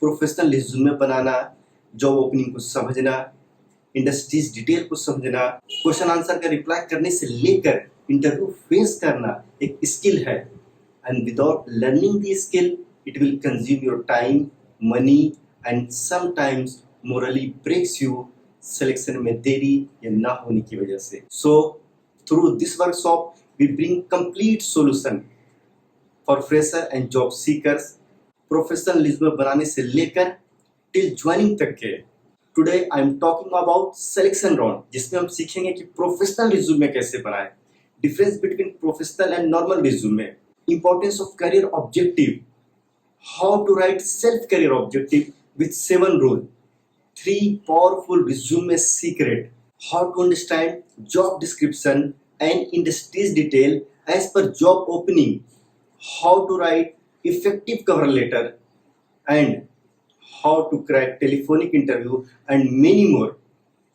Professional resume बनाना, job opening को समझना, industries detail को समझना, क्वेश्चन आंसर का रिप्लाई करने से लेकर इंटरव्यू फेस करना एक स्किल है। And without learning the skill it will consume your time, money and sometimes morally breaks you selection में देरी या ना होने की वजह से। So through this workshop we bring complete solution for fresher and job seekers, professional resume बनाने से लेकर टिल ज्वाइनिंग तक के। Today I am talking about selection round, जिसमें हम सीखेंगे कि प्रोफेशनल रिज्यूमे कैसे बनाएं, difference between professional and normal resume, importance of career objective, how to write self career objective with 7 rules, 3 powerful resume secret, how to understand job description and industries detail as per job opening, how to write effective cover letter, and how to crack telephonic interview and many more.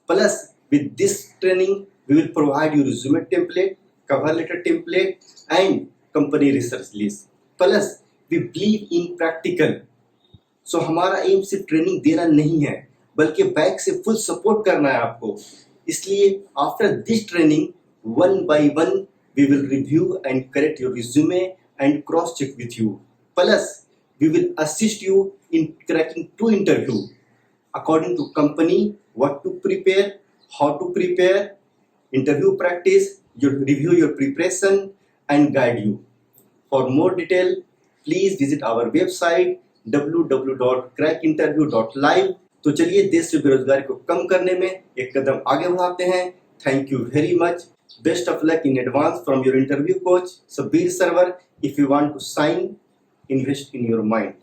Plus, with this training, we will provide you resume template, cover letter template, and company research list. Plus, we believe in practical. सो हमारा M सिर्फ training देना नहीं है, बल्कि back से full support करना है आपको। इसलिए after this training 1 by 1 we will review and correct your resume and cross check with you. Plus we will assist you in cracking 2 interview according to company, what to prepare, how to prepare, interview practice, your review your preparation and guide you. For more detail please visit our website www.crackinterview.live। तो चलिए देश से बेरोजगारी को कम करने में एक कदम आगे बढ़ाते हैं। Thank you very much. Best of luck in advance from your interview coach Sabir Sarwar. If you want to sign, invest in your mind.